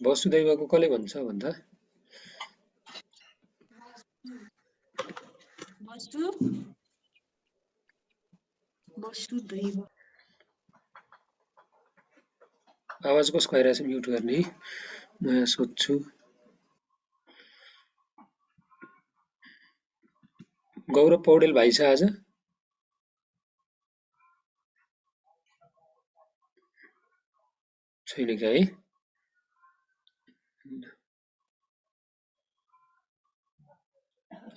वसुदैवको कसले भन्छ भन्दा वसुदैव आवाज कसको आइरहेछ म्युट गर्ने म यहाँ सोध्छु गौरव पौडेल भाइ छ आज छैन क्या है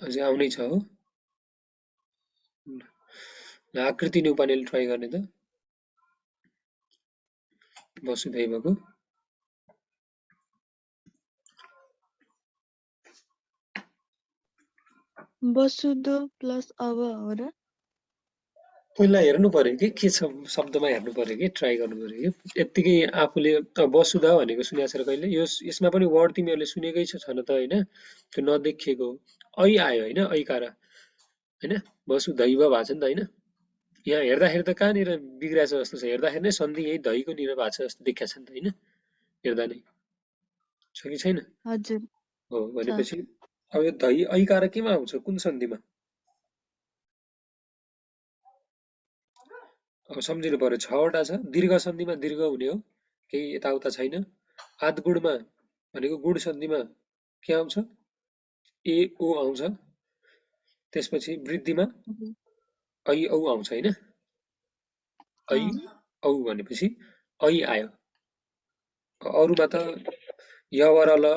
अझै आउनै छ हो आकृति न्युपानेले ट्राई गर्ने त वसुदैवको वसुदो प्लस अब हो र पहिला हेर्नु पर्यो कि के छ शब्दमा हेर्नु पर्यो कि ट्राई गर्नु पर्यो कि यत्तिकै आफूले वसुधा भनेको सुनेको छ र कहिले यसमा पनि वर्ड तिमीहरूले सुनेकै छ न त होइन त्यो नदेखिएको ऐ आयो होइन ऐकार होइन वसुदैव भएको छ नि त होइन यहाँ हेर्दाखेरि त कहाँनिर बिग्रिएको छ जस्तो छ हेर्दाखेरि नै सन्धि यही धैको निर भएको छ जस्तो देखिएको छ नि त होइन हेर्दा नै छ कि छैन हजुर हो भनेपछि अब यो धै ऐकार केमा आउँछ कुन सन्धिमा अब सम्झिनु पर्यो छवटा छ दीर्घ सन्धिमा दीर्घ हुने हो केही यताउता छैन आदगुणमा भनेको गुण सन्धिमा के आउँछ ए ओ आउँछ त्यसपछि वृद्धिमा ऐ औ आउँछ होइन ऐ औ भनेपछि ऐ आयो अरूमा त य वर ल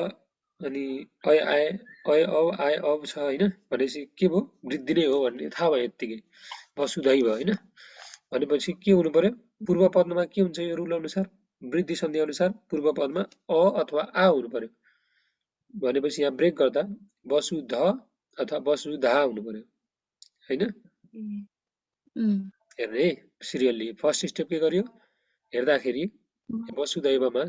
अनि ऐ आए ऐ औ आए अब छ होइन भनेपछि के भयो वृद्धि नै हो भन्ने थाहा भयो यत्तिकै वसुदैव होइन भनेपछि के हुनु पर्यो पूर्व पदमा के हुन्छ यो रुल अनुसार वृद्धि सन्धि अनुसार पूर्व पदमा अ अथवा आ हुनु पर्यो भनेपछि यहाँ ब्रेक गर्दा वसुध अथवा वसुधा हुनु पर्यो होइन हेर्ने सिरियल्ली फर्स्ट स्टेप के गर्यो हेर्दाखेरि वसुदैवमा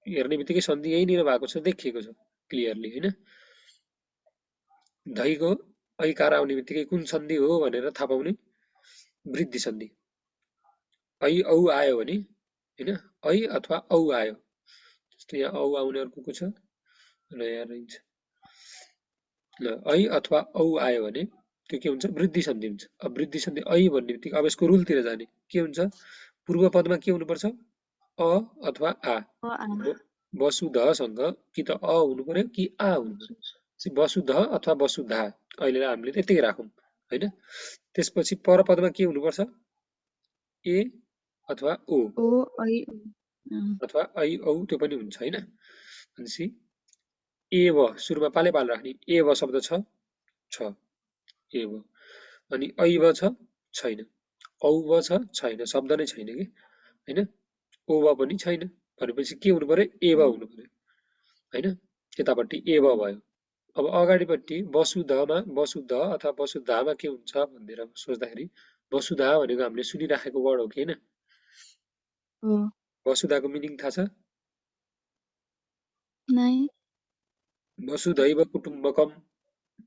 हेर्ने बित्तिकै सन्धि यहीँनिर भएको छ देखिएको छ क्लियरली होइन धैको ऐकार आउने बित्तिकै कुन सन्धि हो भनेर थाहा पाउने वृद्धि सन्धि ऐ औ आयो भने होइन ऐ अथवा औ आयो जस्तो यहाँ औ आउने अर्को छ ल यहाँ रहन्छ ल ऐ अथवा औ आयो भने त्यो के हुन्छ वृद्धि सन्धि हुन्छ अब वृद्धि सन्धि ऐ भन्ने बित्तिकै अब यसको रुलतिर जाने के हुन्छ पूर्व पदमा के हुनुपर्छ अ अथवा आ वसुधसँग कि त अ हुनु पर्यो कि आ हुनु पर्यो वसुध अथवा वसुधा अहिले हामीले त्यतिकै राखौँ होइन त्यसपछि परपदमा के हुनुपर्छ ए अथवा ओ अथवा ऐ औ त्यो पनि हुन्छ होइन भनेपछि एव सुरुमा पाले पाल राख्ने एव शब्द छ एव अनि ऐव छैन औव छैन शब्द नै छैन कि होइन ओव पनि छैन भनेपछि के हुनु पर्यो एव हुनु पर्यो होइन यतापट्टि एव भयो अब अगाडिपट्टि वसुधमा वसुध अथवा वसुधामा के हुन्छ भनेर सोच्दाखेरि वसुधा भनेको हामीले सुनिराखेको वर्ड हो कि होइन वसुधाको मिनिङ थाहा छ वसुधैव कुटुम्बकम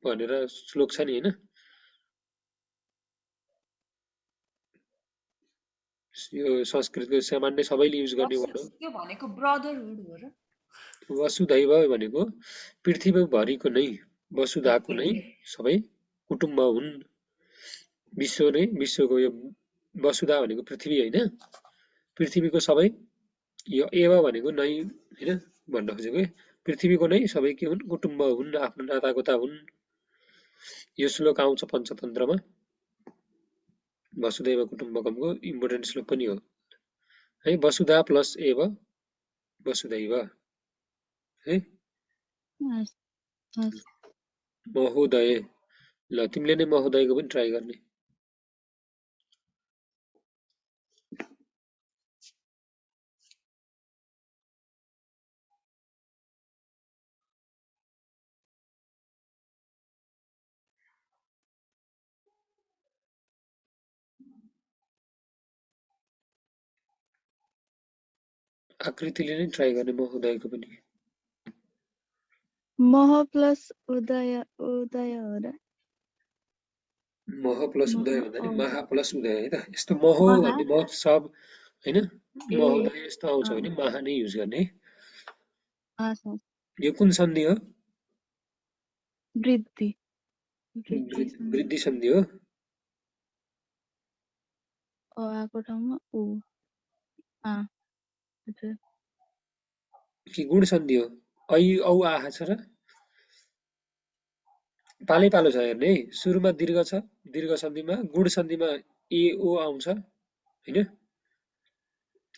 भनेर श्लोक छ नि होइन यो संस्कृतको सामान्य सबैले युज गर्ने वर्ड हो त्यो भनेको ब्रदरहुड हो र वसुधैव भनेको पृथ्वीभरिको नै वसुधाको नै सबै कुटुम्ब हुन् विश्व नै विश्वको यो वसुधा भनेको पृथ्वी होइन पृथ्वीको सबै यो एव भनेको नै होइन भन्न खोजेको पृथ्वीको नै सबै के हुन् कुटुम्ब हुन् आफ्नो नातागोता हुन् यो श्लोक आउँछ पञ्चतन्त्रमा वसुदैव कुटुम्बकमको इम्पोर्टेन्ट श्लोक पनि हो है वसुधा प्लस एव वसुदैव है महोदय ल तिमीले नै महोदयको पनि ट्राई गर्ने आकृतिले नै ट्राई गर्ने महोदयको पनि मह प्लस उदय उदय हो र मह प्लस उदय भन्दा नि महा प्लस उदय है त यस्तो महो भन्ने मह सब होइन महोदय यस्तो आउँछ भने महा नै युज गर्ने आशा यो कुन सन्धि हो? वृद्धि वृद्धि वृद्धि सन्धि हो। अ आको ठाउँमा उ आ हजुर कि गुण सन्धि हो? ऐ औ आहा छ र पालै पालो छ हेर्ने है। सुरुमा दीर्घ छ, दीर्घ सन्धिमा गुण सन्धिमा ए ओ आउँछ हैन?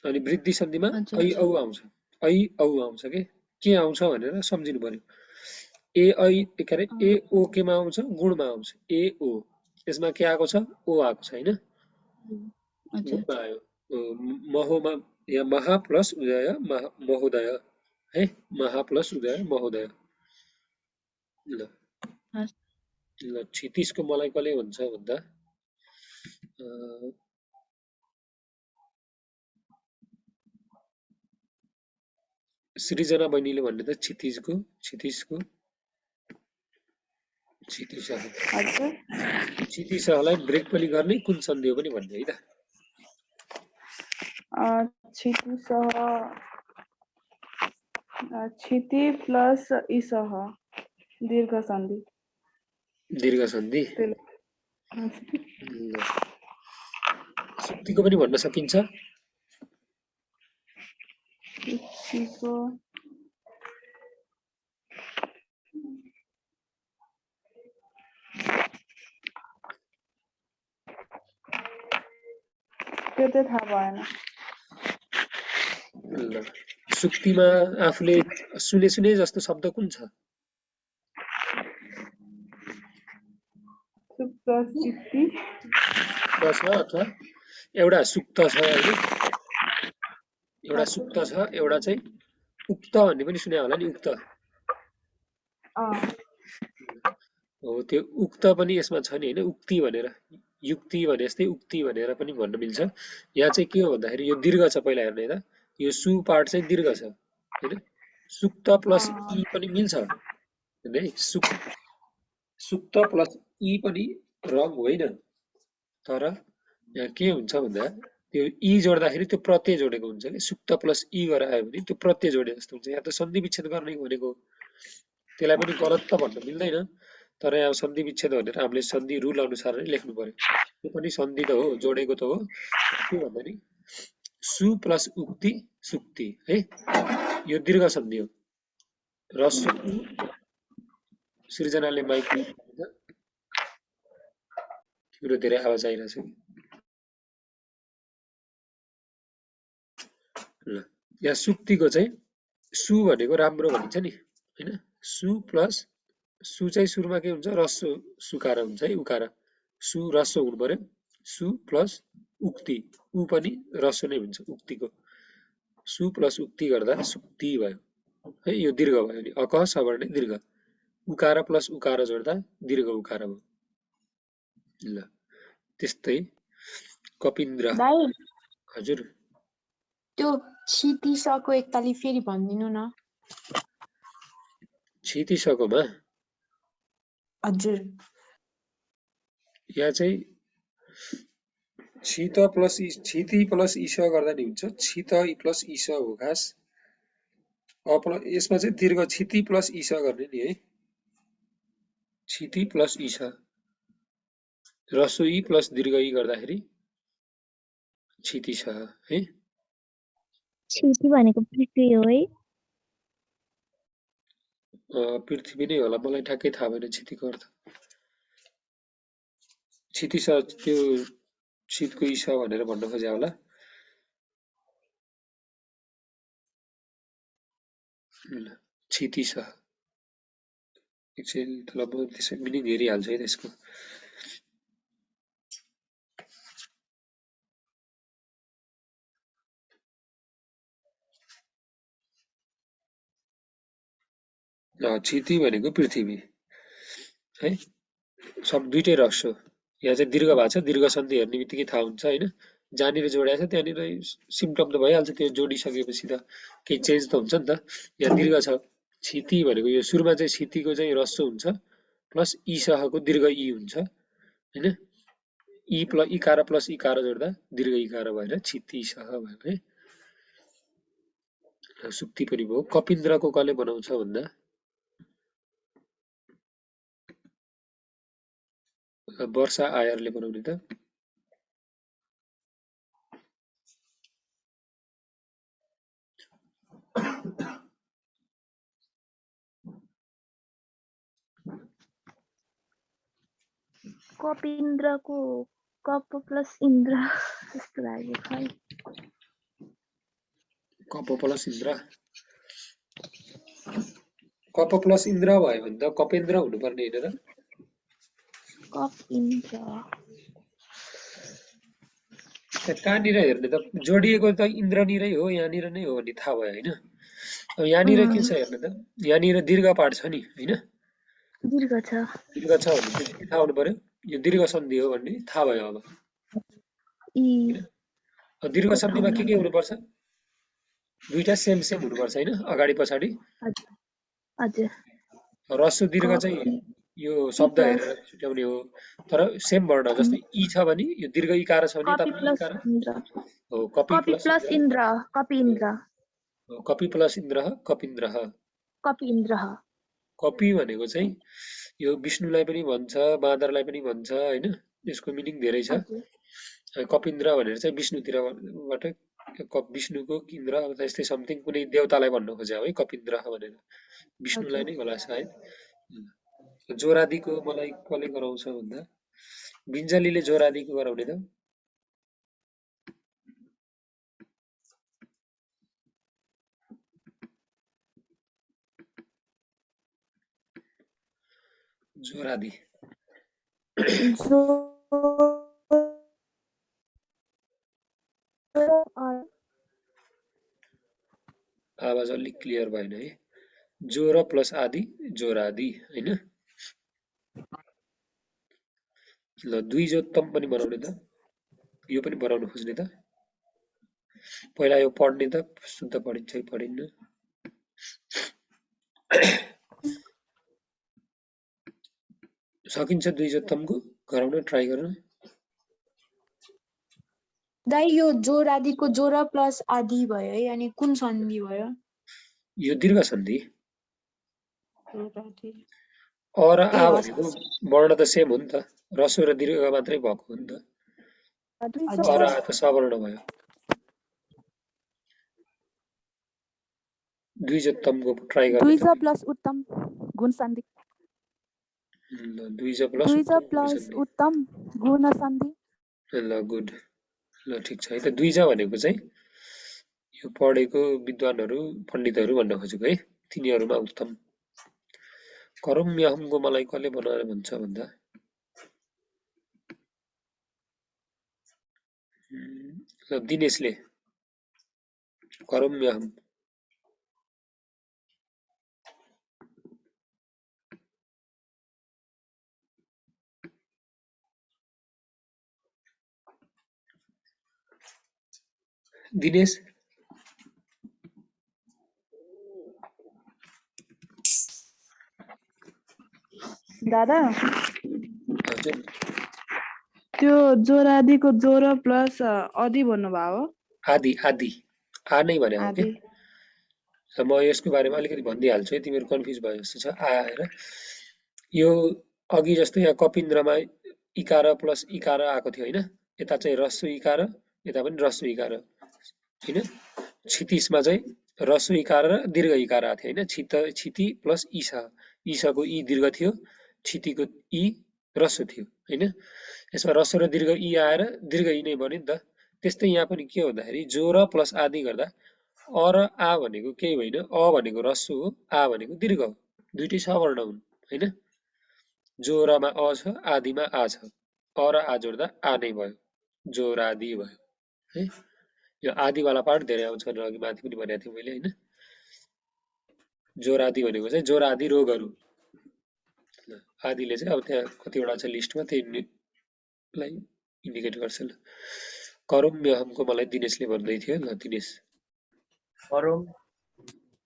अनि वृद्धि सन्धिमा हजुर ऐ औ आउँछ। ऐ औ आउँछ के आउँछ भनेर सम्झिनु पर्यो। ए ऐ के अरे ए ओ केमा आउँछ? गुणमा आउँछ। ए ओ यसमा के आएको छ? ओ आएको छ हैन? हजुर गुणमा आयो। महोमा या महा प्लस उदय महोदय है महा प्लस उदय महोदय। ल हस् ल क्षितिजको मलाई कसले भन्छ भन्दा सृजना बहिनीले भन्ने त क्षितिजको क्षितिजलाई ब्रेक पनि गर्ने कुन सन्धि हो पनि भन्ने है त। क्षिति प्लस इसह दीर्घ सन्धि। दीर्घ सन्धि। सुक्तिको पनि भन्न सकिन्छ। त्यो चाहिँ थाहा भएन। ल सुक्तिमा आफूले सुने जस्तो शब्द कुन छ? अथवा एउटा सुक्त छ हैन? एउटा सुक्त छ, एउटा चाहिँ उक्त भन्ने पनि सुने होला नि उक्त। हो त्यो उक्त पनि यसमा छ नि हैन? उक्ति भनेर युक्ति भने जस्तै उक्ति भनेर पनि भन्न मिल्छ। यहाँ चाहिँ के हो भन्दाखेरि यो दीर्घ छ पहिला हेर्ने त। यो सु पार्ट चाहिँ दीर्घ छ हैन? सुक्त प्लस इ पनि मिल्छ हैन? सुक्त प्लस इ पनि रङ होइन। तर यहाँ के हुन्छ भन्दा त्यो इ जोड्दाखेरि त्यो प्रत्यय जोडेको हुन्छ कि सुक्त प्लस इ गरेर आयो भने त्यो प्रत्यय जोडे जस्तो हुन्छ। यहाँ त सन्धि विच्छेद गर्ने भनेको त्यसलाई पनि गलत त भन्न मिल्दैन। तर यहाँ सन्धि विच्छेद भनेर हामीले सन्धि रुल अनुसार नै लेख्नु पर्यो। त्यो पनि सन्धि त हो, जोडेको त हो। के भन्दा नि सु प्लस उक्ति सुक्ति है यो दीर्घ सन्धि हो। रस्सु सृजनाले माइक तिम्रो धेरै आवाज आइरहेछ। ल यहाँ सुक्तिको चाहिँ सु भनेको राम्रो भनिन्छ नि हैन? सु प्लस सु चाहिँ सुरुमा के हुन्छ? रस्व सुकार हुन्छ है उकार। सु रस्व हुनु पर्यो। सु प्लस उक्ति उ पनि रस्व नै हुन्छ उक्तिको। सु प्लस उक्ति गर्दा सुक्ति भयो है। यो दीर्घ भयो नि अक सवर्ण दीर्घ। उकार प्लस उकार जोड्दा दीर्घ उकार भयो। ल त्यस्तै कपिन्द्र हजुर त्यो क्षितिसको एकताली फेरि भनिदिनु न। क्षितिसकोमा हजुर यहाँ चाहिँ क्षिति प्लस इस गर्दा नि हुन्छ। क्षित प्लस इस हो खास। यसमा चाहिँ दीर्घ क्षिति प्लस इस गर्ने नि है। क्षिति प्लस इस रस्व इ प्लस दीर्घ इ गर्दाखेरि क्षितिस है। क्षिति भनेको पृथ्वी हो है? पृथ्वी नै होला, मलाई ठ्याक्कै थाहा भएन क्षितिको अर्थ। क्षितिस त्यो शीतको इस भनेर भन्न खोजे होला। क्षितिस एकछिन ल म त्यसै मिनिङ हेरिहाल्छु है त्यसको। क्षिति भनेको पृथ्वी है। सब दुईटै रस्व। यहाँ चाहिँ दीर्घ भएको छ, दीर्घ सन्धि हेर्ने बित्तिकै थाहा हुन्छ हैन। जहाँनिर जोडिएको छ त्यहाँनिर सिम्पटम त भइहाल्छ। त्यो जोडिसकेपछि त केही चेन्ज त हुन्छ नि त। यहाँ दीर्घ छ। क्षिति भनेको यो सुरुमा चाहिँ क्षितिको चाहिँ रस्व हुन्छ प्लस इसहको दीर्घ इ हुन्छ हैन। इ प्लस इकार प्लस इकार जोड्दा दीर्घ इकार भएर क्षितिसह भयो है। सुक्ति पनि भयो। कपिन्द्रको कसले बनाउँछ भन्दा वर्षा आयरले बनाउने त। कपिन्द्रको कप प्लस इन्द्र जस्तो लाग्यो खै। कप प्लस इन्द्र भयो भने त कपेन्द्र हुनुपर्ने होइन र। कप इन्द्र कहाँनिर हेर्ने त जोडिएको त इन्द्रनिरै हो, यहाँनिर नै हो भन्ने थाहा भयो होइन। अब यहाँनिर के छ हेर्ने त, यहाँनिर दीर्घ पाठ छ नि होइन। दीर्घ छ। दीर्घ छ भनेपछि के थाहा हुनु पर्यो, यो दीर्घ सन्धि हो भन्ने थाहा भयो अब। दीर्घ सन्धिमा के हुनुपर्छ, दुईटा सेम हुनुपर्छ होइन, अगाडि पछाडि। हजुर ह्रस्व दीर्घ चाहिँ यो शब्द हेरेर छुट्याउने हो, तर सेम वर्ण जस्तै ई छ भने यो दीर्घ इकार छ भने कपि प्लस इन्द्र हो कपि प्लस इन्द्र कपि इन्द्र कपि प्लस इन्द्र कपिन्द्र। कपि इन्द्र कपि भनेको चाहिँ यो विष्णुलाई पनि भन्छ, बाँदरलाई पनि भन्छ होइन, यसको मिनिङ धेरै छ। कपिन्द्र भनेर चाहिँ विष्णुतिरबाट विष्णुको इन्द्र यस्तै समथिङ कुनै देवतालाई भन्न खोज्यो है कपिन्द्र भनेर, विष्णुलाई नै होला सायद। जोरादीको मलाई कसले गराउँछ भन्दा बिन्जलीले जोरादीको गराउने त। जोरादी आवाज अलिक क्लियर भएन है। जोर प्लस आदि जोरादी होइन। ल द्विजोत्तम पनि बनाउने त, यो पनि बनाउन खोज्ने त। पहिला यो पढ्ने त शुद्ध पढिन्छ कि पढिन्न। सकिन्छ द्विजोत्तमको गराउन ट्राई गर्न। दाइ यो जोर आदिको जोर प्लस आदि भयो है, अनि कुन सन्धि भयो? यो दीर्घ सन्धि। और आ भनेको वर्ण त सेम हो नि त, ह्रस्व र दीर्घ मात्रै भएको हो नि त। और आ त सवर्ण भयो। द्विजोत्तमको ट्राई गर्ने। द्विज प्लस उत्तम गुण सन्धि। द्विज प्लस उत्तम गुण सन्धि। ल गुड, ल ठिक छ है त। द्विज भनेको चाहिँ यो पढेको विद्वानहरू पण्डितहरू भन्न खोजेको है, तिनीहरूमा उत्तम। करम्यहमको मलाई कसले बनाएर भन्छ भन्दा ल दिनेशले। करम्यहम दिनेश दादा हजुर। त्यो जोरादीको जोर प्लस अधि भन्नुभयो। आदि आदि आ नै भने हो के। म यसको बारेमा अलिकति भनिदिइहाल्छु है, तिमीहरू कन्फ्युज भयो जस्तो छ। आ हेर, यो अघि जस्तो यहाँ कपिन्द्रमा इकार प्लस इकार आएको थियो होइन, यता चाहिँ ह्रस्व इकार, यता पनि ह्रस्व इकार होइन। क्षितिजमा चाहिँ ह्रस्व इकार र दीर्घ इकार आएको थियो होइन। क्षिति प्लस ईश, ईशको ई दीर्घ थियो, क्षितिको ई ह्रस्व थियो होइन। यसमा ह्रस्व र दीर्घ ई आएर दीर्घ ई नै बन्यो नि त। त्यस्तै यहाँ पनि के भन्दाखेरि जोर प्लस आदि गर्दा अ र आ भनेको केही होइन, अ भनेको ह्रस्व हो, आ भनेको दीर्घ हो, दुईटै सवर्ण हुन् होइन। जोरमा अ छ, आदिमा आ छ, अ र आ जोड्दा आ नै भयो, जोरादी भयो है। यो आदिवाला पाठ धेरै आउँछ भनेर अघि माथि पनि भनेको थिएँ मैले होइन। जोरादी भनेको चाहिँ जोरादी रोगहरू। आदिले चाहिँ अब त्यहाँ कतिवटा छ लिस्टमा, त्यहीलाई इन्डिकेट गर्छ। ल करम्यहमको मलाई दिनेशले भन्दै थियो। ल दिनेश। करो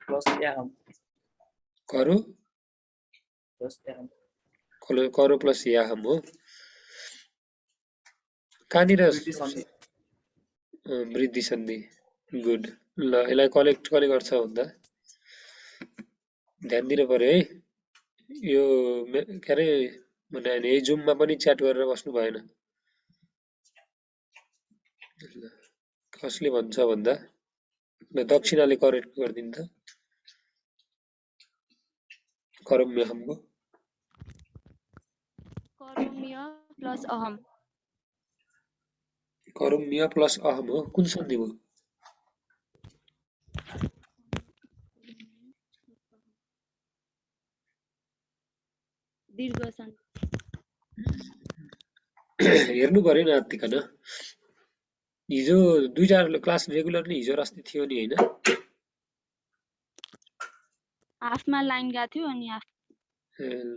प्लस याहम। करो प्लस याहम हो। कहाँनिर वृद्धि सन्धि। गुड। ल यसलाई कलेक्ट कसले गर्छ भन्दा ध्यान दिनु पर्यो है। यो के अरे भने होइन, यही जुममा पनि च्याट गरेर बस्नु भएन। ल, कसले भन्छ भन्दा ल दक्षिणाले करेक्ट गरिदिनु त। करम्य हमको करम्य प्लस अहम। करम्य प्लस अहम हो, कुन सन्धि हो? दीर्घ सन्धि। हेर्नु पर्यो न आत्तिकन। हिजो दुईटा क्लास रेगुलर नि हिजो अस्ति थियो नि हैन? हाफमा लाइन गएको थियो अनि हाफ ए ल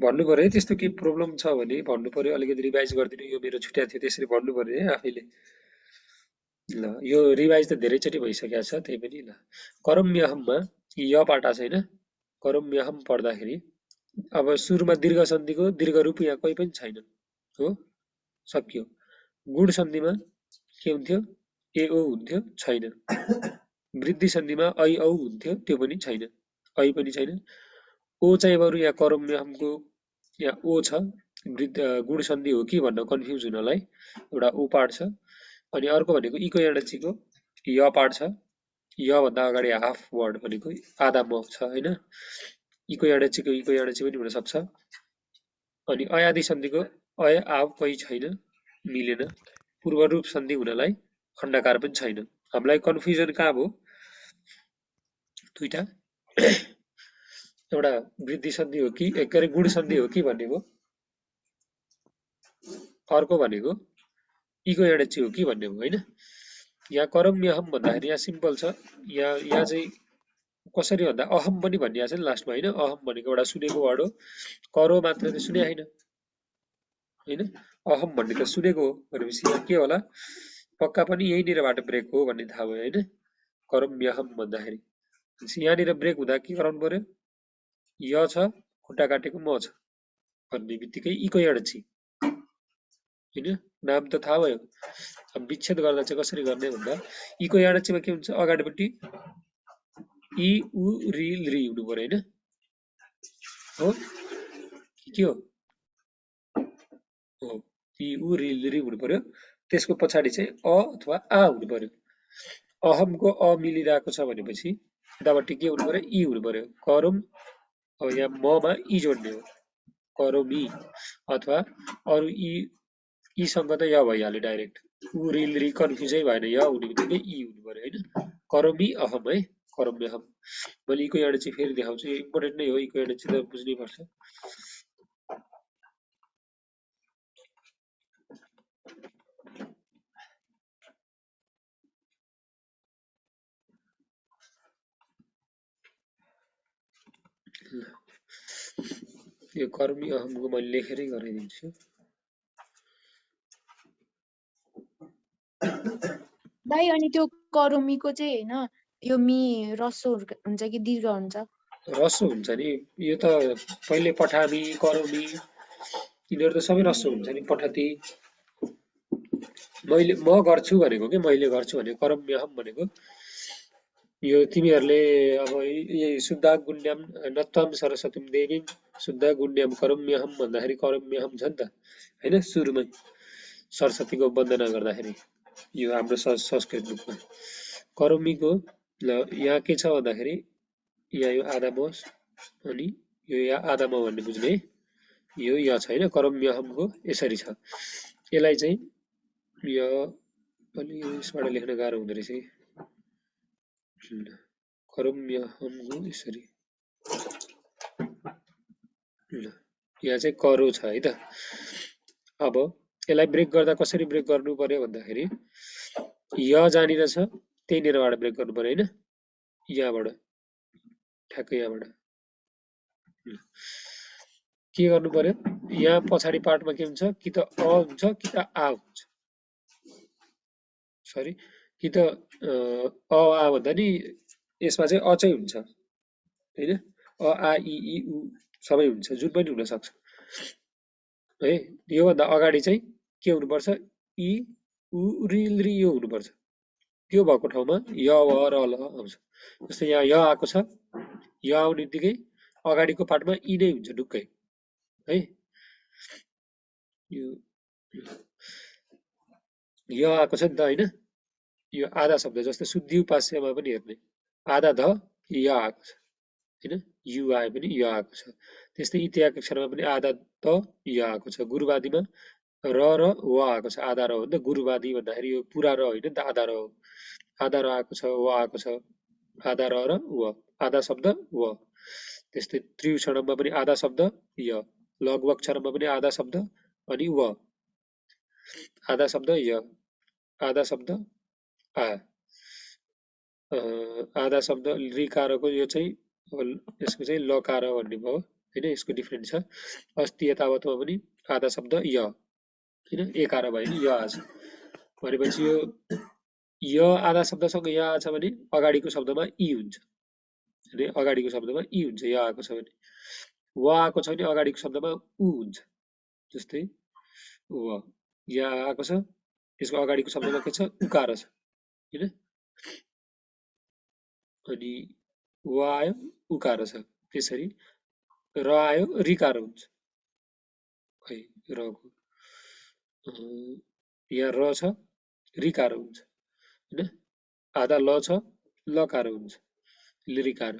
भन्नु पर्यो है, त्यस्तो केही प्रब्लम छ भने भन्नु पर्यो, अलिकति रिभाइज गरिदिनु, यो मेरो छुट्या थियो त्यसरी भन्नु पर्यो है आफैले। ल यो रिभाइज त धेरैचोटि भइसकेको छ, त्यही पनि ल करम्यहममा य पाटा छैन। करम्यहम पढ्दाखेरि अब सुरुमा दीर्घ सन्धिको दीर्घ रूप यहाँ कोही पनि छैन हो, सकियो। गुण सन्धिमा के हुन्थ्यो? ए ओ हुन्थ्यो, छैन। वृद्धि सन्धिमा ऐ औ हुन्थ्यो, त्यो पनि छैन, ऐ पनि छैन। ओ चाहिँ बरु यहाँ करम्यहमको यहाँ ओ छ, गुण सन्धि हो कि भन्न कन्फ्युज हुनलाई एउटा ओ पार्ट छ। अनि अर्को भनेको इको एडचिको य पार्ट छ, य भन्दा अगाडि हाफ वर्ड भनेको आधा म छ हैन। इको एडचिको इको एडची पनि हुन सक्छ। अनि अयादि सन्धिको अय आव कोही छैन, मिलेन। पूर्व रूप सन्धि हुनलाई खण्डकार पनि छैन। हामीलाई कन्फ्युजन कहाँ भयो? दुईटा एउटा वृद्धि सन्धि हो कि के अरे गुण सन्धि हो कि भन्ने भयो, अर्को भनेको इको एडची हो कि भन्ने भयो हैन। यहाँ करम्यहम भन्दाखेरि यहाँ सिम्पल छ, यहाँ चाहिँ कसरी भन्दा अहम पनि भनिएको छ नि लास्टमा हैन। अहम भनेको एउटा सुनेको वर्ड हो, करो मात्र त सुने हैन हैन। अहम भन्ने त सुनेको हो भनेपछि यहाँ के होला? पक्का पनि यहीँनिरबाट ब्रेक हो भन्ने थाहा भयो हैन। करम्यहम भन्दाखेरि यहाँनिर ब्रेक हुँदा के गराउनु पर्यो? य छ, खुट्टा काटेको म छ भन्ने बित्तिकै इको एडची हैन, नाम त थाहा भयो। अब विच्छेद गर्दा चाहिँ कसरी गर्ने भन्दा इको एडचीमा के हुन्छ? अगाडिपट्टि इ उ रि रि हुनु पर्यो हैन हो, के हो? हो, इ उ रि रि हुनु पर्यो। त्यसको पछाडि चाहिँ अ अथवा आ हुनु पर्यो। अहमको अ मिलिरहेको छ भनेपछि यतापट्टि के हुनु पर्यो? इ हुनु पर्यो। करम, अब यहाँ ममा इ जोड्ने हो, करमी, अथवा अरु इसँग त य भइहाल्यो डाइरेक्ट। उ रि रि कन्फ्युजै भएन, य हुने बित्तिकै इ हुनु पर्यो हैन। करमी अहम है, करम्यहम। मैले इको एडची फेरि देखाउँछु, यो इम्पोर्टेन्ट नै हो, इको एडची त बुझ्नै पर्छ। यो कर्मी अहमको मैले लेखेरै गराइदिन्छु। भाइ अनि त्यो करोमीको चाहिँ हैन, यो मी रसो हुन्छ कि दीर्घ हुन्छ? रसो हुन्छ नि, यो त पहिले पठामी, करोमी यिनीहरू त सबै रसो हुन्छ नि। पठती म गर्छु भनेको के, मैले गर्छु भनेको करम्यहम भनेको यो तिमीहरूले अब यही शुद्ध गुण्यम नत्वम सरस्वतीम देवीम शुद्ध गुण्यम करम्यहम भन्दाखेरि करम्यहम छ नि त हैन। सुरुमै सरस्वतीको वन्दना गर्दाखेरि यो हाम्रो संस्कृत बुकमा करमीको यहाँ के छ भन्दाखेरि यहाँ यो आधा म अनि यो यहाँ आधा म भन्ने बुझ्ने, यो य छ हैन। करम्यहमको यसरी छ। यसलाई चाहिँ यो अलि यसबाट लेख्न गाह्रो हुँदो रहेछ कि। करम्यहमको यसरी ल, यहाँ चाहिँ करो छ है त। अब यसलाई ब्रेक गर्दा कसरी ब्रेक गर्नु पर्यो भन्दाखेरि य जहाँनिर छ त्यहीँनिरबाट ब्रेक गर्नु पर्यो हैन। यहाँबाट ठ्याक्कै यहाँबाट के गर्नु पर्यो? यहाँ पछाडि पार्टमा के हुन्छ? कि त अ हुन्छ कि त आ हुन्छ, सरी कि त अ आ भन्दा नि यसमा चाहिँ अ चाहिँ हुन्छ हैन। अ आ इ ई उ सबै हुन्छ, जुन पनि हुन सक्छ है। यो भन्दा अगाडि चाहिँ के हुनुपर्छ? इ उ रि रि यो हुनुपर्छ, त्यो भएको ठाउँमा य व र ल आउँछ। जस्तै यहाँ य आएको छ, य आउने बित्तिकै अगाडिको पार्टमा इ नै हुन्छ ढुक्कै है। यो य आएको छ नि त हैन, यो आधा शब्द जस्तै शुद्धि उपास्यमा पनि हेर्ने आधा ध य आएको छ हैन, यु आए पनि य आएको छ। त्यस्तै इत्यादि अक्षरमा पनि आधा त य आएको छ। गुरुवादीमा र व आएको छ, आधा र हो नि त। गुरुवादी भन्दाखेरि यो पुरा र होइन नि त, आधा र हो। आधा र आएको छ, व आएको छ, आधा र व, आधा शब्द व। त्यस्तै त्रिउक्षणममा पनि आधा शब्द य, लघु अक्षरमा पनि आधा शब्द अनि व, आधा शब्द य, आधा शब्द आ, आधा शब्द ऋकारको यो चाहिँ यसको चाहिँ लकार भन्ने भयो हैन, यसको डिफरेन्ट छ। अस्ति यतावतमा पनि आधा शब्द य हैन, एकार भयो नि य आछ भनेपछि यो य आधा शब्दसँग य आछ भने अगाडिको शब्दमा इ हुन्छ हैन, अगाडिको शब्दमा इ हुन्छ य आएको छ भने। व आएको छ भने अगाडिको शब्दमा उ हुन्छ। जस्तै व यहाँ आएको छ, यसको अगाडिको शब्दमा के छ, उकार छ हैन, अनि व आयो उकार छ। त्यसरी र आयो ऋकार हुन्छ है, रको यहाँ र छ ऋकार हुन्छ हैन, आधा ल छ लकार हुन्छ, लिरिकार।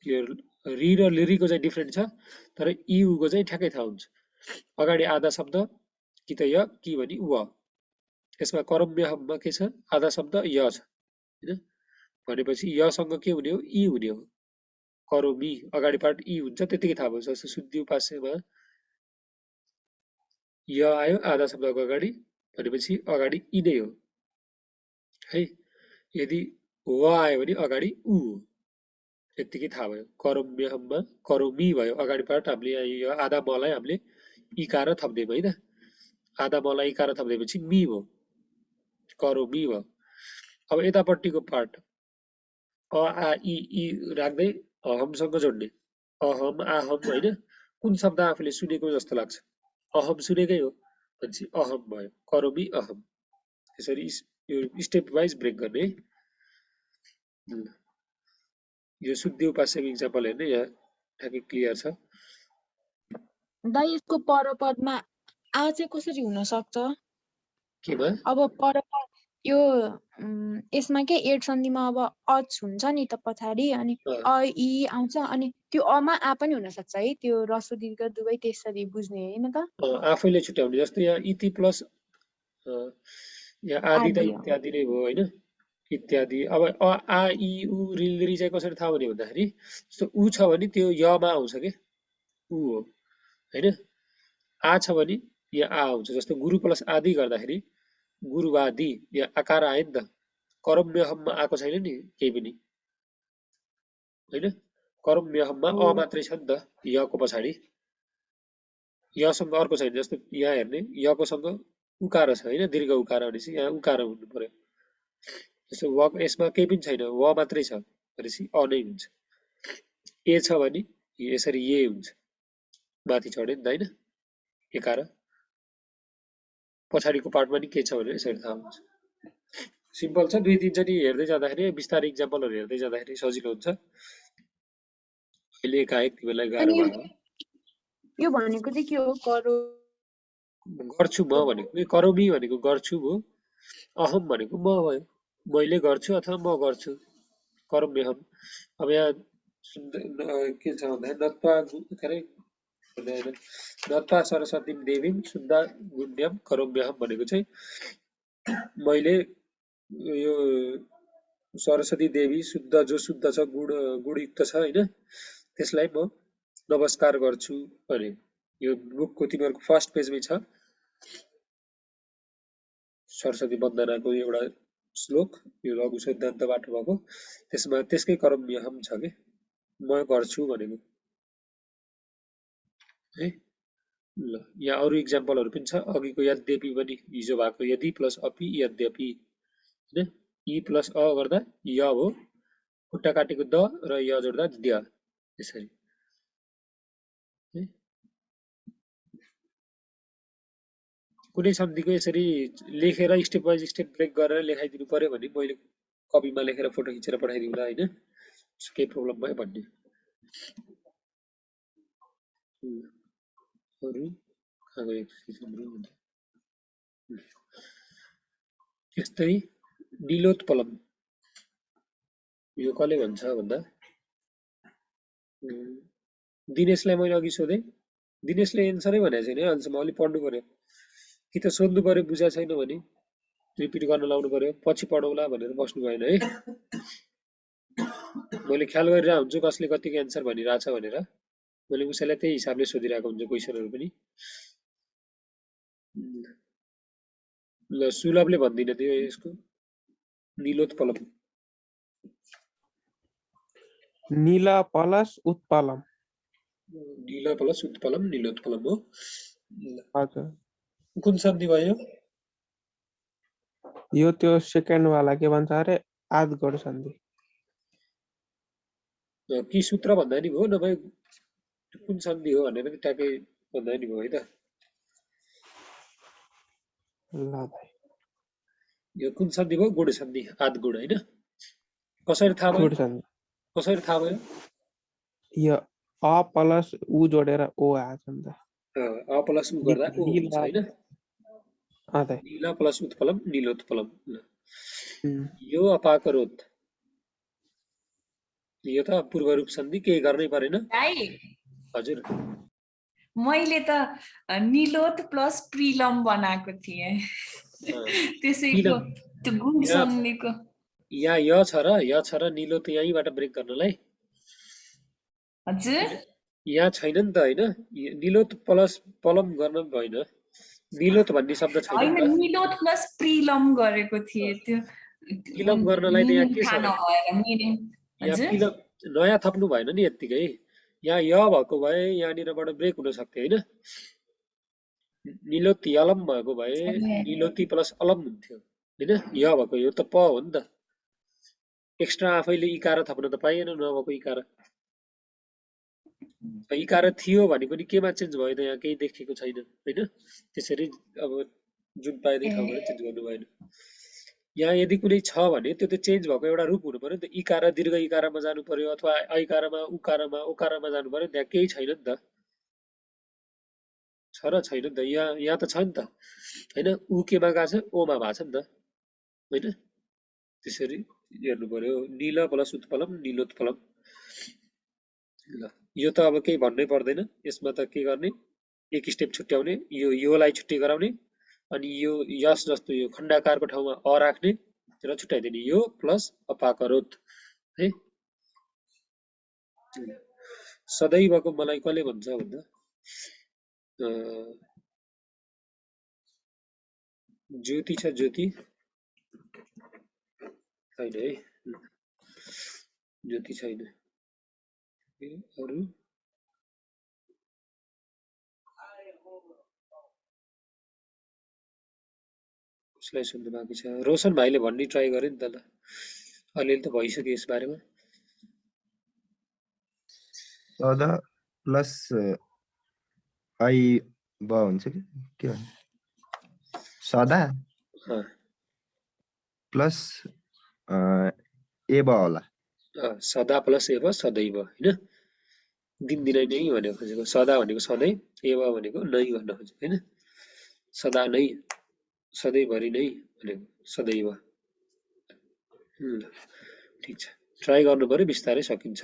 यो रि र लिरिको चाहिँ डिफरेन्ट छ, तर इ उ को चाहिँ ठ्याक्कै थाहा हुन्छ। अगाडि आधा शब्द कि त य कि भनी व। यसमा करम्यहममा के छ, आधा शब्द य छ हैन, भनेपछि यसँग के हुने हो, इ हुने हो। करोमी अगाडि पार्ट इ हुन्छ, त्यतिकै थाहा भयो। जस्तो शुद्धि उपास्यमा य आयो आधा शब्दको अगाडि भनेपछि अगाडि इ नै हो है। यदि व आयो भने अगाडि उ हो, त्यतिकै थाहा भयो। करम्यहममा करोमी भयो, अगाडि पार्ट हामीले यो आधा मलाई हामीले इकार थप्दियौँ हैन, आधा मलाई इकार थप्दिएपछि मी भयो, करोमी भयो। अब यतापट्टिको पार्ट अ आ इ राख्दै अहमसँग जोड्ने, अहम आहम हैन, कुन शब्द आफूले सुनेको जस्तो लाग्छ, अहम सुनेकै हो भनेपछि अहम भयो, करोमी अहम। त्यसरी यो स्टेप वाइज ब्रेक गर्ने। यो शुद्धि उपास्यको इक्जाम्पल हेर्ने, यहाँ ठ्याक्कै क्लियर छ। दाइ यसको परपदमा आ चाहिँ कसरी हुन सक्छ? केमा अब परपद यो यसमा के एड सन्धिमा अब अच हुन्छ नि त पछाडि, अनि अ इ आउँछ, अनि त्यो अमा आ पनि हुन सक्छ है, त्यो रस्व दीर्घ दुवै त्यसरी बुझ्ने हैन त? आफैले छुट्याउने। जस्तो यहाँ इति प्लस यहाँ आदि त आदि इत्यादि नै भयो हैन, इत्यादि। अब अ आ इ उ ऋ चाहिँ कसरी थाहा हुने भन्दाखेरि, जस्तो उ छ भने त्यो यमा आउँछ के, उ हो हैन। आ छ भने यहाँ आ आउँछ। जस्तो गुरु प्लस आदि गर्दाखेरि गुरुवादी यहाँ आकार आयो नि त, करम्यहममा आएको छैन नि केही पनि हैन, करम्यहममा अ मात्रै छ नि त यको पछाडि, यसँग अर्को छैन। जस्तो यहाँ हेर्ने यको सँग उकार छ हैन, दीर्घ उकार भनेपछि यहाँ उकार हुनु पर्यो। जस्तो व यसमा केही पनि छैन, व मात्रै छ भनेपछि अ नै हुन्छ। ए छ भने यसरी ए हुन्छ, माथि चढ्यो नि त हैन, एकार। पछाडिको पार्टमा नि के छ भने यसरी थाहा हुन्छ। सिम्पल छ, दुई तीनचोटि हेर्दै जाँदाखेरि बिस्तारै इक्जाम्पलहरु हेर्दै जाँदाखेरि सजिलो हुन्छ। अहिले एकाएक तिमीलाई गाह्रो भयो। यो भनेको चाहिँ के हो? करो गर्छु म भनेको, करोमी भनेको गर्छु भयो, अहम भनेको म भयो, मैले गर्छु अथवा म गर्छु, करम्यहम। अब यहाँ के छ भन्दा नत्वा सरस्वती देवीम शुद्ध गुण्यम करोम्यहम भनेको चाहिँ मैले यो सरस्वती देवी शुद्ध, जो शुद्ध छ, गुणयुक्त छ हैन, त्यसलाई म नमस्कार गर्छु भने। यो बुकको तिमीहरुको फर्स्ट पेजमै छ, सरस्वती वन्दनाको एउटा श्लोक, यो लघु सिद्धान्तबाट भएको। त्यसमा त्यसकै करम्यहम छ के, म गर्छु भनेको है। ल यहाँ अरु इक्जाम्पलहरु पनि छ, अघिको यद्यपि पनि हिजो भएको यदि प्लस अपि यद्यपि हैन, इ प्लस अ गर्दा य हो, खुट्टा काटेको द र य जोड्दा द्य, यसरी है। कुनै सन्धिको यसरी लेखेर स्टेप बाइ स्टेप ब्रेक गरेर लेखाइदिनु पर्यो भने मैले कपीमा लेखेर फोटो खिचेर पठाइदिउँला हैन केही प्रब्लम भयो भन्ने अरु कहाँ गयो यस्तै निलोत्पलम यो कसले भन्छ भन्दा दिनेशलाई मैले अघि सोधेँ दिनेशले एन्सरै भनेको छैन अहिलेसम्म अलि पढ्नु पर्यो कि त सोध्नु पर्यो बुझा छैन भने रिपिट गर्न लाउनु पर्यो पछि पढौला भनेर बस्नु भएन है मैले ख्याल गरिरहेको हुन्छु कसले कतिको एन्सर भनिरहेछ भनेर मैले उसैलाई त्यही हिसाबले सोधिरहेको हुन्छ क्वेसनहरु पनि ल सुलभले भन्दिन थियो यसको निलोत्पलम नीला प्लस उत्पलम नीला प्लस उत्पलम निलोत्पलम हो हजुर कुन सन्धि भयो यो त्यो सेकेन्ड वाला के भन्छ अरे आदगढ सन्धि कि सूत्र भन्दा नि भयो नभए कुन सन्धि हो भनेर ट्याक्कै भन्दा नि भयो है त ल भाइ यो कुन सन्धि भयो गुण सन्धि आदगुण हैन कसरी थाहा भयो गुड सन्धि कसरी थाहा भयो यो अ प्लस उ जोडेर ओ आछ नि त अ प्लस उ गर्दा ओ हुन्छ हैन अതെ नीला प्लस उत्पलम निलोत्पलम उम्, यो अपाकरोत यो त पूर्व रूप सन्धि केही गर्नै परेन दाइ हजुर मैले त निलोत प्लस प्रिलम बनाएको थिएँ त्यसैको त्यो गुण सन्धिको यहाँ य छ र निलोत यहीँबाट ब्रेक गर्नलाई हजुर यहाँ छैन नि त हैन निलोत प्लस पलम गर्न भएन निलोत भन्ने शब्द छैन होइन नि त निलोत प्लस प्रिलम गरेको थिएँ त्यो पिलम गर्नलाई त यहाँ के छ थाहा नभएर meaning, यहाँ हजुर पिलम नयाँ थप्नु भएन नि यत्तिकै यहाँ य भएको भए यहाँनिरबाट ब्रेक हुन सक्थ्यो हैन निलोती अलम भएको भए निलोती प्लस अलम हुन्थ्यो हैन य भएको यो त प हो नि त एक्स्ट्रा आफैले इकार थप्न त पाइएन नभएको इकार इकार थियो भनेको नि केमा चेन्ज भयो त यहाँ केही देखेको छैन हैन त्यसरी अब जुन पाइदै ठाउँबाट चेन्ज गर्नु भएन यहाँ यदि कुनै छ भने त्यो त चेन्ज भएको एउटा रूप हुनु पर्यो नि त इकार दीर्घ इकारमा जानु पर्यो अथवा ऐकारमा उकारमा ओकारमा जानु पर्यो त्यहाँ केही छैन नि त छ र छैन नि त यहाँ त छ नि त हैन उ केमा गएको छ ओमा भएको छ नि त हैन त्यसरी हेर्नु पर्यो नील प्लस उत्पलम निलोत्पलम ल यो त अब केही भन्नै पर्दैन यसमा त के गर्ने एक स्टेप छुट्याउने योलाई छुट्टै गराउने अनि यो यस जस्तो यो खण्डाकारको ठाउँमा अ राख्ने र छुट्याइदिने यो प्लस अपाकरोत है सदैवको मलाई कसले भन्छ भन्दा ज्योति छ ज्योति छैन है ज्योति छैन अरु उसलाई सुन्नु बाँकी छ रोशन भाइले भन्ने ट्राई गरे नि त ल अलिअलि त भइसक्यो यस बारेमा सदा प्लस आई ब हुन्छ कि के भन्नु सदा प्लस ए ब होला सदा प्लस एव सदैव हैन दिनदिनै नै भनेको खोजेको सदा भनेको सधैँ एव भनेको नै भन्न खोजेको हैन सदा नै सधैँभरि नै भनेको सदैव ठीक छ ट्राई गर्नु पर्यो बिस्तारै सकिन्छ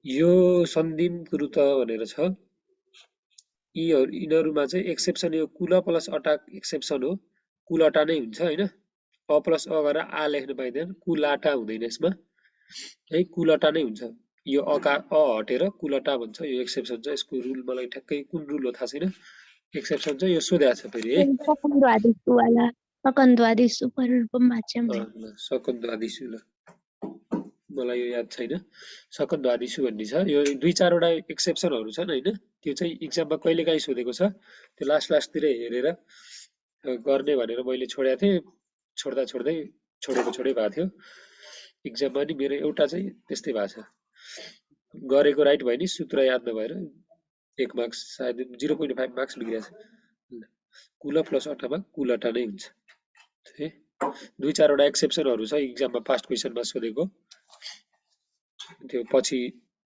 यो सन्धिम कुरुत भनेर छ यिनीहरुमा चाहिँ एक्सेप्सन यो कुल प्लस अटा एक्सेप्सन हो कुल अटा नै हुन्छ हैन अ प्लस अ गरेर आ लेख्न पाइदैन कुलाटा हुँदैन यसमा है कुलटा नै हुन्छ यो अ हटेर कुलटा भन्छ यो एक्सेप्सन छ यसको रुल मलाई ठ्याक्कै कुन रुल हो थाहा छैन एक्सेप्सन छ यो सोधेको छ फेरि है सकन्द्वादिसु पररूपम वाच्यम सकन्द्वादिसु ल मलाई यो याद छैन सकन्द्वादिसु भन्ने छ यो दुई चारवटा एक्सेप्सनहरु छन् हैन त्यो चाहिँ एक्जाममा कहिलेकाहीँ सोधेको छ त्यो लास्टतिर हेरेर गर्ने भनेर मैले छोडेको थिएँ छोड्दै छोडेको भएको थियो एक्जाममा नि मेरो एउटा चाहिँ त्यस्तै भएको छ गरेको राइट भयो नि सूत्र याद नभएर 1 मार्क्स सायद 0.5 मार्क्स बिग्रेछ कुल प्लस अटामा कुलटा नै हुन्छ है दुई चारवटा एक्सेप्सनहरु छ इक्जाममा पास्ट क्वेशनमा सोधेको त्यो पछि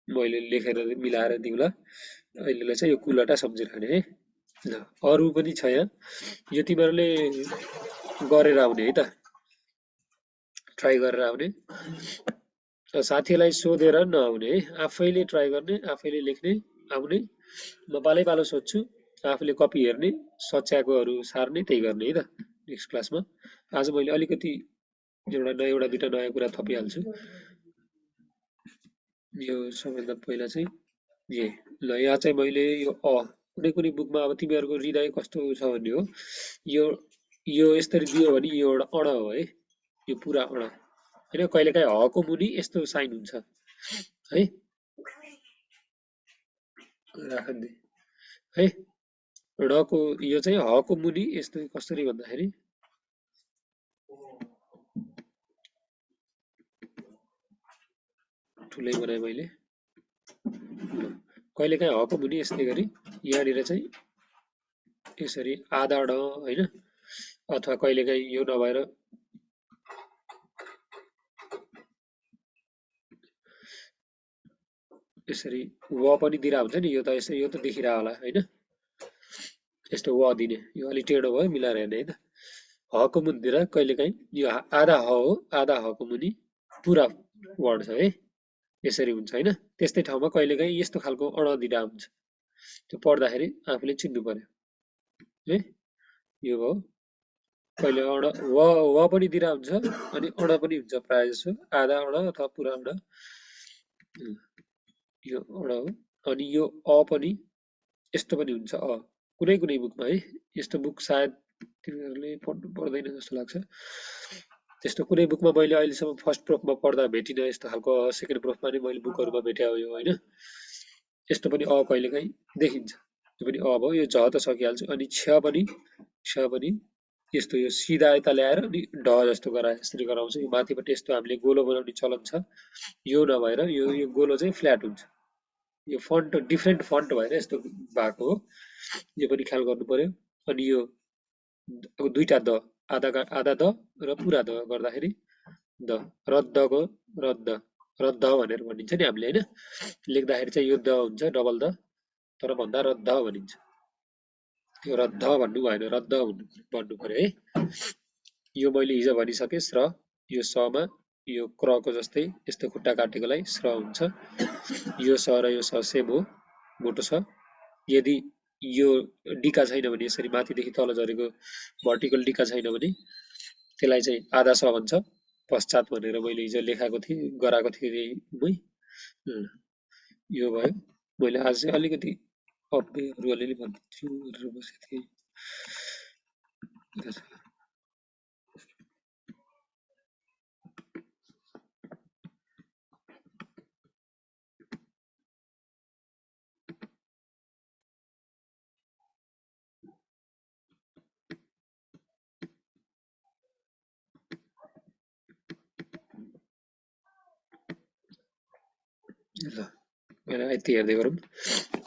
मैले लेखेर मिलाएर दिउँला अहिलेलाई चाहिँ यो कुलटा सम्झिराख्ने है ल अरु पनि छ यहाँ यो तिमीहरुले गरेर आउने है त ट्राई गरेर आउने साथीलाई सोधेर नआउने है आफैले ट्राई गर्ने आफैले लेख्ने आउने म पालै सोध्छु आफूले कपी हेर्ने सच्याकोहरु सार्ने त्यही गर्ने है त नेक्स्ट क्लासमा आज मैले अलिकति एउटा दुईटा नयाँ कुरा थपिहाल्छु यो सबैभन्दा पहिला चाहिँ ए ल यहाँ चाहिँ मैले यो कुनै बुकमा अब तिमीहरुको हृदय कस्तो छ भन्ने हो यो यसरी दियो भने यो एउटा अण हो है यो पुरा अण हैन कहिलेकाहीँ हको मुनि यस्तो साइन हुन्छ है राखन्दे है ढको यो चाहिँ हको मुनि यस्तो कसरी भन्दाखेरि ठुलै बनाए मैले कहिलेकाहीँ हको मुनि यस्तै गरी यहाँनिर चाहिँ यसरी आधा ड हैन अथवा कहिलेकाहीँ यो नभएर यसरी व पनि दिरा हुन्छ नि यो त यसै यो त देखिरा होला हैन यस्तो व दिने यो अलि टेढो भयो मिलाएर हेर्ने है त हको मुनितिर कहिलेकाहीँ यो आधा ह हो आधा हको मुनि पुरा वर्ड छ है यसरी हुन्छ हैन त्यस्तै ठाउँमा कहिलेकाहीँ यस्तो खालको अण दिरा हुन्छ त्यो पढ्दाखेरि आफूले चिन्नु पर्यो है यो हो कहिले अण व पनि दिरा हुन्छ अनि अण पनि हुन्छ प्राय जसो आधा अण अथवा पुरा अण यो अण हो अनि यो अ पनि यस्तो पनि हुन्छ कुनै बुकमा है यस्तो बुक सायद तिमीहरुले पढ्नु पर्दैन जस्तो लाग्छ त्यस्तो कुनै बुकमा मैले अहिलेसम्म फर्स्ट प्रुफमा पढ्दा भेटिन यस्तो खालको सेकेन्ड प्रुफमा नि मैले बुकहरुमा भेट्या हो यो हैन यस्तो पनि कहिलेकाहीँ देखिन्छ यो पनि भयो यो झ त सकिहाल्छु अनि छ पनि यस्तो यो सिधा यता ल्याएर अनि ढ जस्तो गराए यसरी गराउँछ यो माथिबाट यस्तो हामीले गोलो बनाउने चलन छ यो नभएर यो गोलो चाहिँ फ्ल्याट हुन्छ यो फन्ट डिफरेन्ट फन्ट भएर यस्तो भएको हो यो पनि ख्याल गर्नु पर्यो अनि यो दुईटा द आधा द र पुरा द गर्दाखेरि द रद्दको रद्द भनेर भनिन्छ नि हामीले हैन लेख्दाखेरि चाहिँ यो द हुन्छ डबल द तर भन्दा रद्द भनिन्छ यो रद्द भन्नु भएन रद्द भन्नु पर्यो है यो मैले हिजो भनिसके श्र यो समा यो क्रको जस्तै यस्तो खुट्टा काटेकोलाई श्र हुन्छ यो स र यो स सेम हो मोटो छ यदि यो डिका छैन भने यसरी माथिदेखि तल झरेको भर्टिकल डिका छैन भने त्यसलाई चाहिँ आधा स भन्छ पश्चात भनेर मैले हिजो लेखाएको थिएँ गराएको थिएँ यो भयो मैले आज चाहिँ अलिकति अव्ययहरु अलिअलि भन्छु भनेर बसेको थिएँ ल मैले यति हेर्दै गरौँ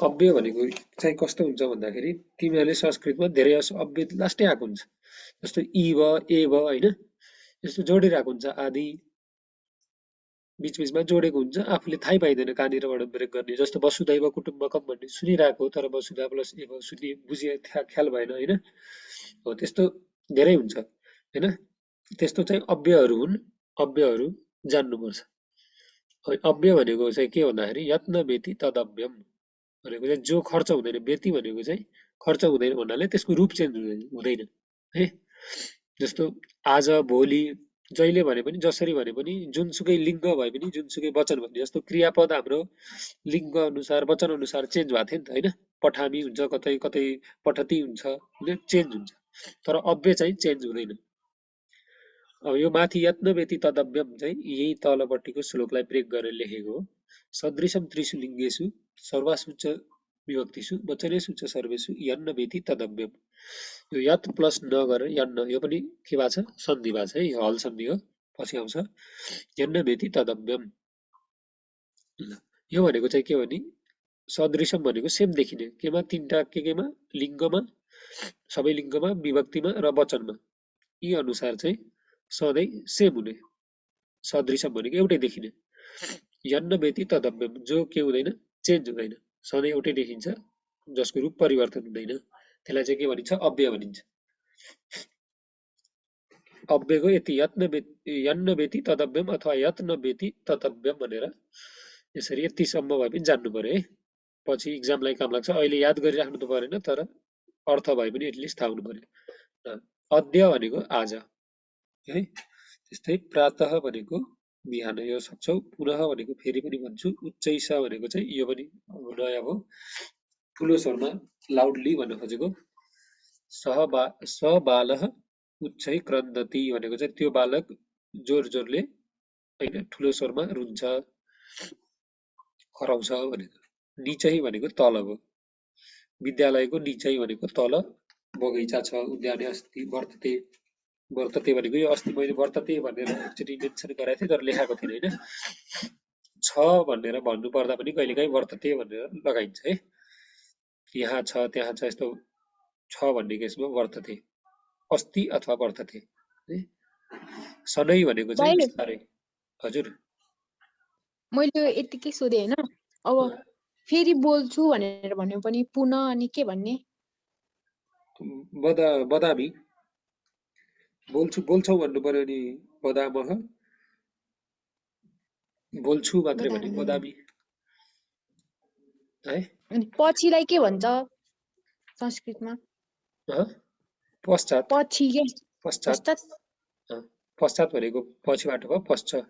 अव्यय भनेको चाहिँ कस्तो हुन्छ भन्दाखेरि तिमीहरूले संस्कृतमा धेरै अव्यय लास्टै आएको हुन्छ जस्तो इ भ ए भ हैन यस्तो जोडिरहेको हुन्छ आदि बीचमा जोडेको हुन्छ आफूले थाहै पाइदैन कहाँनिरबाट ब्रेक गर्ने जस्तो वसुधैव कुटुम्बकम भन्ने सुनिरहेको तर वसुधा प्लस एव सुनि बुझे ख्याल भएन हैन हो त्यस्तो धेरै हुन्छ हैन त्यस्तो चाहिँ अव्ययहरु हुन् अव्ययहरु जान्नुपर्छ अव्यय भनेको चाहिँ के भन्दाखेरि यत्न व्यति तदव्यम भनेको चाहिँ जो खर्च हुँदैन व्यति भनेको चाहिँ खर्च हुँदैन भन्नाले त्यसको रूप चेन्ज हुँदैन है जस्तो आज भोलि जहिले भने पनि जसरी भने पनि जुनसुकै लिङ्ग भए पनि जुनसुकै वचन भने जस्तो क्रियापद हाम्रो लिङ्ग अनुसार वचन अनुसार चेन्ज भएको थियो नि त हैन पठामी हुन्छ कतै कतै पठती हुन्छ हैन चेन्ज हुन्छ तर अव्यय चाहिँ चेन्ज हुँदैन अब यो माथि यत्न व्यति तदव्यम चाहिँ यही तलपट्टिको श्लोकलाई ब्रेक गरेर लेखेको हो सदृशम त्रिषु लिङ्गेषु सर्वासु च विभक्तिषु वचनेषु च सर्वेषु यन्न व्यति तदव्यम यो यत प्लस न गरेर यन्न यो पनि के भएको छ सन्धि भएको छ है हल सन्धि हो पछि आउँछ यन्न व्यति तदव्यम यो भनेको चाहिँ के भने सदृशम भनेको सेम देखिने केमा तीनटा केमा लिङ्गमा सबै लिङ्गमा विभक्तिमा र वचनमा यी अनुसार चाहिँ सधैँ सेम हुने, सदृशम भनेको एउटै देखिने। यन्न व्यति तदव्यम, जो के हुँदैन, चेन्ज हुँदैन, सधैँ एउटै देखिन्छ, जसको रूप परिवर्तन हुँदैन, त्यसलाई चाहिँ के भनिन्छ, अव्यय भनिन्छ। अव्ययको यति यन्न व्यति तदव्यम अथवा यत्न व्यति तदव्यम भनेर यसरी यतिसम्म भए पनि जान्नु पर्यो है, पछि इक्जामलाई काम लाग्छ। अहिले याद गरिराख्नु त परेन, तर अर्थ भए पनि एटलिस्ट थाहा हुनु पर्यो। अद्य भनेको आज है, त्यस्तै प्रातः भनेको बिहान, यो सक्छौ। पुनः भनेको फेरि पनि भन्छु। उच्चैस भनेको चाहिँ यो पनि नयाँ हो, ठुलो स्वरमा लाउडली भन्न खोजेको। स बालः उच्चै क्रन्दति भनेको चाहिँ त्यो बालक जोर जोरले हैन ठुलो स्वरमा रुन्छ, कराउँछ भनेको। निचै भनेको तल हो, विद्यालयको निचै भनेको तल बगैँचा छ, उद्याने अस्ति वर्तते। वर्तते भनेको यो अस्ति मैले वर्तते भनेर एकचोटि मेन्सन गराएको थिएँ, तर लेखाएको थिइनँ हैन। छ भनेर भन्नु पर्दा पनि कहिलेकाहीँ वर्तते भनेर लगाइन्छ है। यहाँ छ त्यहाँ छ यस्तो छ भन्ने केसमा वर्तते, अस्ति अथवा वर्तते है। सधैँ भनेको चाहिँ भाइ, बिस्तारै। हजुर मैले यो यतिकै सोधेँ होइन, अब फेरि बोल्छु भनेर भन्यो पनि पुनः अनि के भन्ने? बदामी बोल्छौ भन्नु पर्यो नि, बदामह बोल्छु मात्रै भने बदामी है। अनि पछिलाई के भन्छ संस्कृतमा? पश्चात। पछि के? पश्चात। पश्चात भनेको पछिबाट भयो, पश्चात।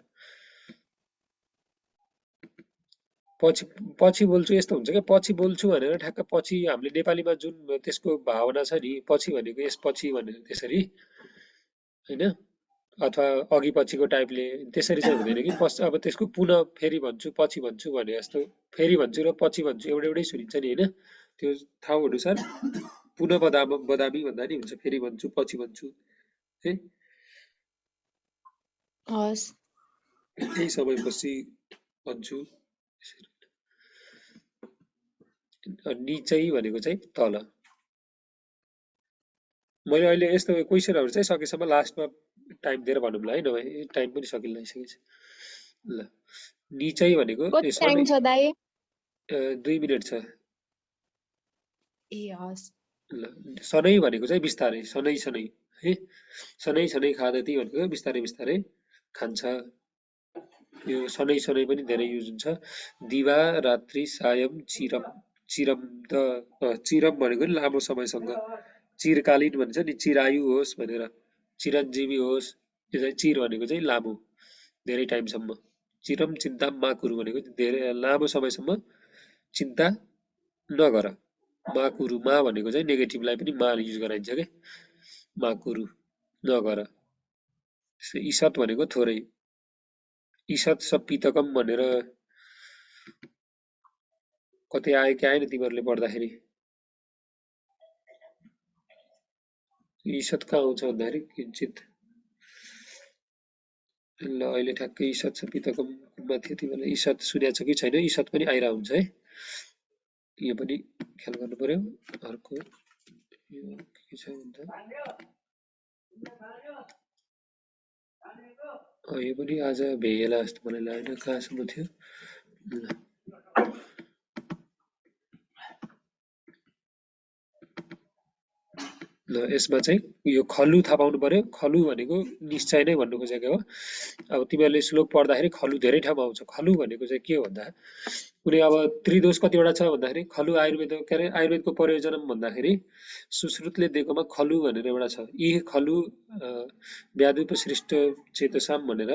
पछि बोल्छु यस्तो हुन्छ क्या, पछि बोल्छु भनेर ठ्याक्क पछि हामीले नेपालीमा जुन त्यसको भावना छ नि, पछि भनेको यसपछि भनेर त्यसरी हैन, अथवा अघि पछिको टाइपले त्यसरी चाहिँ हुँदैन कि। अब त्यसको पुनः फेरि भन्छु पछि भन्छु भने जस्तो फेरि भन्छु र पछि भन्छु एउटै सुनिन्छ नि हैन। त्यो ठाउँ अनुसार पुनः बदामी भन्दा नि हुन्छ, फेरि भन्छु पछि भन्छु है। हस्, केही समयपछि भन्छु। निचै भनेको चाहिँ तल। मैले अहिले यस्तो क्वेसनहरु चाहिँ सकेसम्म लास्टमा टाइम दिएर भनौँला है, नभए टाइम पनि सकिलाइसकेको छ। ल निचै भनेको कति टाइम छ दाइ? 2 मिनेट छ। ए हस्। ल सनै भनेको चाहिँ बिस्तारै, सनै सनै है। सनै सनै खादति भनेको बिस्तारै बिस्तारै खान्छ। यो सनै सनै पनि धेरै युज हुन्छ। दिवा रात्रि सायम चिरम, चिरम त चिरम भनेको नि लामो समयसँग, चिरकालीन भन्छ नि, चिरायु होस् भनेर, चिरञ्जीवी होस्। यो चाहिँ चिर भनेको चाहिँ लामो, धेरै टाइमसम्म। चिरम चिन्ताम मा कुरु भनेको धेरै लामो समयसम्म चिन्ता नगर। मा कुरु, मा भनेको चाहिँ नेगेटिभलाई पनि मा युज गराइन्छ के, मा कुरु नगर। ईसत भनेको थोरै, ईसत सपितकम भनेर कतै आयो कि आएन तिमीहरूले पढ्दाखेरि? ईसत कहाँ आउँछ भन्दाखेरि किञ्चित। ल अहिले ठ्याक्कै ईसत सपितकममा थियो, तिमीहरूले ईसत सुनेको छ कि छैन? ईसत पनि आइरहेको हुन्छ है, यो पनि ख्याल गर्नु पर्यो। अर्को यो के छ भन्दा यो पनि आज भेला जस्तो मलाई लागेन, कहाँसम्म थियो? ल यसमा चाहिँ यो खलु थाहा पाउनु पर्यो। खलु भनेको निश्चय नै भन्नु खोजेको हो। अब तिमीहरूले श्लोक पढ्दाखेरि खलु धेरै ठाउँमा आउँछ। खलु भनेको चाहिँ के हो भन्दा कुनै अब त्रिदोष कतिवटा छ भन्दाखेरि खलु आयुर्वेद के अरे आयुर्वेदको प्रयोजनम भन्दाखेरि सुश्रुतले दिएकोमा खलु भनेर एउटा छ। यी खलु व्याधुपसृष्ट चेतसाम भनेर